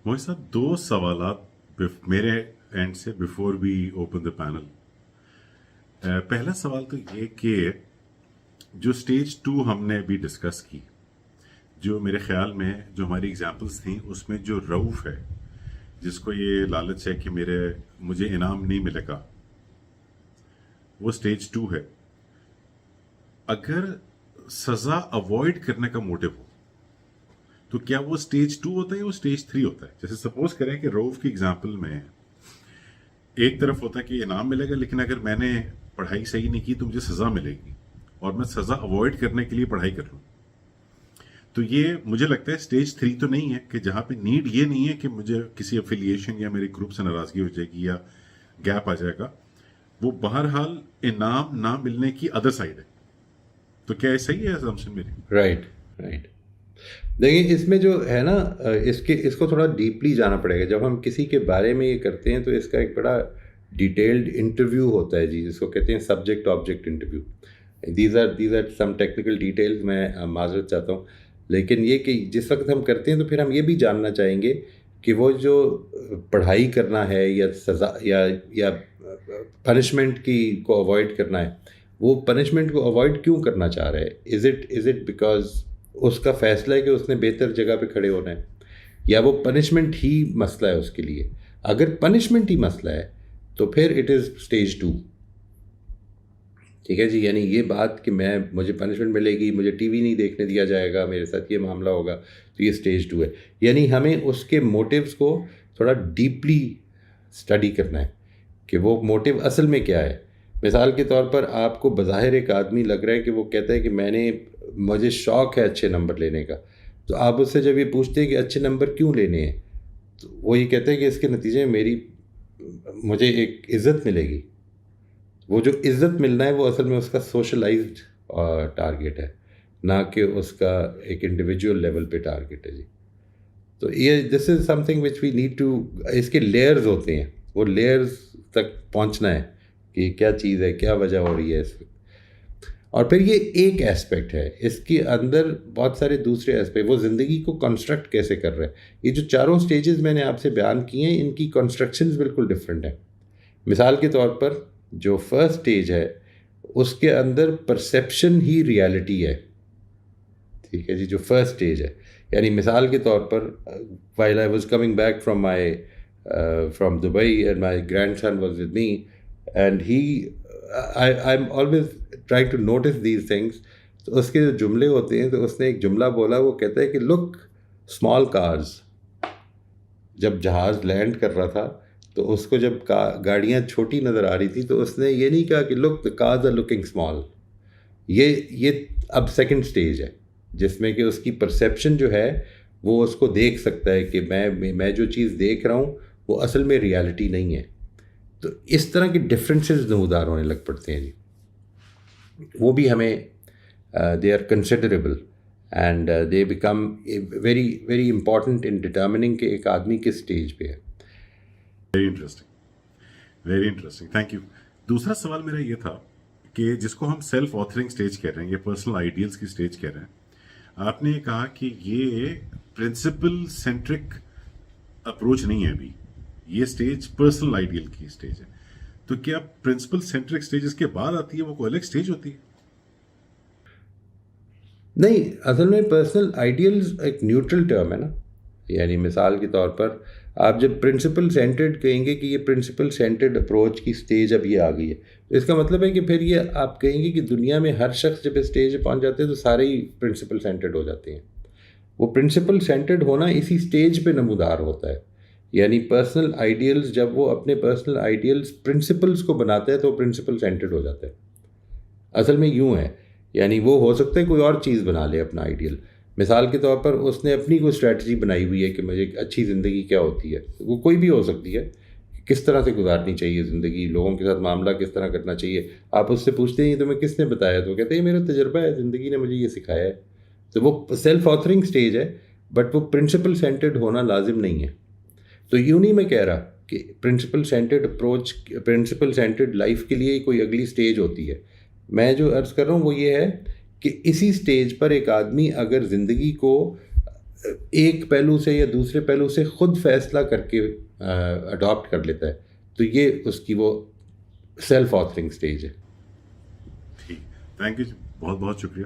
मोहित साहब, दो सवालात मेरे एंड से before we open the panel. पहला सवाल तो ये कि जो स्टेज टू हमने अभी डिस्कस की, जो मेरे ख्याल में जो हमारी एग्जांपल्स थी उसमें जो रऊफ है, जिसको ये लालच है कि मुझे इनाम नहीं मिलेगा, वो स्टेज टू है। अगर सजा अवॉइड करने का मोटिव हो तो क्या वो स्टेज टू होता है या वो स्टेज थ्री होता है? जैसे सपोज करें कि रऊफ की एग्जांपल में एक तरफ होता है कि इनाम मिलेगा, लेकिन अगर मैंने पढ़ाई सही नहीं की तो मुझे सजा मिलेगी, और मैं सजा अवॉइड करने के लिए पढ़ाई कर लूँ। तो ये मुझे लगता है स्टेज थ्री तो नहीं है, कि जहाँ पे नीड ये नहीं है कि मुझे किसी एफिलिएशन या मेरे ग्रुप से नाराजगी हो जाएगी या गैप आ जाएगा, वो बहरहाल इनाम ना मिलने की अदर साइड है। तो क्या सही है असम्पशन मेरी? Right right. देखिए, इसमें जो है ना, इसको थोड़ा डीपली जाना पड़ेगा। जब हम किसी के बारे में ये करते हैं तो इसका एक बड़ा डिटेल्ड इंटरव्यू होता है जी, जिसको कहते हैं subject object interview. These are some technical details, मैं माजरत चाहता हूँ। लेकिन ये कि जिस वक्त हम करते हैं तो फिर हम ये भी जानना चाहेंगे कि वो जो पढ़ाई करना है या सज़ा या पनिशमेंट की को अवॉइड करना है, वो पनिशमेंट को अवॉइड क्यों करना चाह रहा है? इज़ इट बिकॉज उसका फ़ैसला है कि उसने बेहतर जगह पे खड़े होना है, या वो पनिशमेंट ही मसला है उसके लिए? अगर पनिशमेंट ही मसला है तो फिर इट इज़ स्टेज टू। ठीक है जी, यानी ये बात कि मुझे पनिशमेंट मिलेगी, मुझे टीवी नहीं देखने दिया जाएगा, मेरे साथ ये मामला होगा, तो ये स्टेज टू है। यानी हमें उसके मोटिव्स को थोड़ा डीपली स्टडी करना है कि वो मोटिव असल में क्या है। मिसाल के तौर पर आपको बज़ाहिर एक आदमी लग रहा है कि वो कहता है कि मुझे शौक़ है अच्छे नंबर लेने का, तो आप उससे जब ये पूछते हैं कि अच्छे नंबर क्यों लेने हैं, तो वो ये कहते हैं कि इसके नतीजे में मुझे एक इज़्ज़त मिलेगी। वो जो इज़्ज़त मिलना है वो असल में उसका सोशलाइज्ड टारगेट है, ना कि उसका एक इंडिविजुअल लेवल पे टारगेट है जी। तो ये this is something which we need to, इसके लेयर्स होते हैं, वो लेयर्स तक पहुंचना है कि क्या चीज़ है, क्या वजह हो रही है इस वक्त। और फिर ये एक एस्पेक्ट है, इसके अंदर बहुत सारे दूसरे एस्पेक्ट, वो ज़िंदगी को कंस्ट्रक्ट कैसे कर रहे हैं। ये जो चारों स्टेजेस मैंने आपसे बयान किए हैं, इनकी कंस्ट्रक्शंस बिल्कुल डिफरेंट हैं। मिसाल के तौर पर जो फर्स्ट स्टेज है उसके अंदर परसेप्शन ही रियलिटी है। ठीक है जी, जो फर्स्ट स्टेज है, यानी मिसाल के तौर पर while I was coming back from Dubai and my grandson was with me and I am always trying to notice these things. तो उसके जो जुमले होते हैं, तो उसने एक जुमला बोला, वो कहता है कि लुक स्मॉल कार्स। जब जहाज़ लैंड कर रहा था तो उसको जब गाड़ियाँ छोटी नज़र आ रही थी, तो उसने ये नहीं कहा कि look the cars are looking small. ये अब सेकंड स्टेज है, जिसमें कि उसकी परसेप्शन जो है वो उसको देख सकता है कि मैं जो चीज़ देख रहा हूँ वो असल में रियलिटी नहीं है। तो इस तरह के डिफरेंसेस नमूदार होने लग पड़ते हैं जी। वो भी हमें they are considerable and they become very very important in determining कि एक आदमी किस स्टेज पे है। Very interesting, very interesting, thank you. दूसरा सवाल मेरा ये था कि जिसको हम सेल्फ ऑथरिंग स्टेज कह रहे हैं, ये पर्सनल आइडियल्स की स्टेज कह रहे हैं, आपने ये कहा कि ये प्रिंसिपल सेंट्रिक अप्रोच नहीं है अभी, ये स्टेज पर्सनल आइडियल की स्टेज है। तो क्या प्रिंसिपल सेंट्रिक स्टेज इसके बाद आती है, वो कोई अलग स्टेज होती है? नहीं, असल में पर्सनल आइडियल्स एक न्यूट्रल टर्म है ना। यानी मिसाल के तौर पर आप जब प्रिंसिपल सेंटर्ड कहेंगे कि ये प्रिंसिपल सेंटर्ड अप्रोच की स्टेज अब ये आ गई है, तो इसका मतलब है कि फिर ये आप कहेंगे कि दुनिया में हर शख्स जब इस स्टेज पे पहुंच जाते हैं तो सारे ही प्रिंसिपल सेंटर्ड हो जाते हैं। वो प्रिंसिपल सेंटर्ड होना इसी स्टेज पे नमूदार होता है। यानी पर्सनल आइडियल्स, जब वो अपने पर्सनल आइडियल्स प्रिंसिपल्स को बनाते हैं तो प्रिंसिपल सेंटर्ड हो जाता है। असल में यूँ है, यानी वो हो सकता है कोई और चीज़ बना ले अपना आइडियल। मिसाल के तौर पर उसने अपनी कोई स्ट्रैटेजी बनाई हुई है कि मुझे अच्छी ज़िंदगी क्या होती है, वो कोई भी हो सकती है, किस तरह से गुजारनी चाहिए ज़िंदगी, लोगों के साथ मामला किस तरह करना चाहिए। आप उससे पूछते हैं तुम्हें किसने बताया, तो कहते हैं मेरा तजर्बा है, ज़िंदगी ने मुझे ये सिखाया है। तो वो सेल्फ ऑथरिंग स्टेज है, बट वो प्रिंसिपल सेंटर्ड होना लाजिम नहीं है। तो यूँ नहीं मैं कह रहा कि principle centred approach, principle centred life के लिए कोई अगली स्टेज होती है। मैं जो अर्ज़ कर रहा हूँ वो ये है कि इसी स्टेज पर एक आदमी अगर ज़िंदगी को ایک پہلو سے یا دوسرے پہلو سے خود فیصلہ کر کے اڈاپٹ کر لیتا ہے، تو یہ اس کی وہ سیلف آتھرنگ سٹیج ہے. ٹھیک، تھینک یو، بہت بہت شکریہ.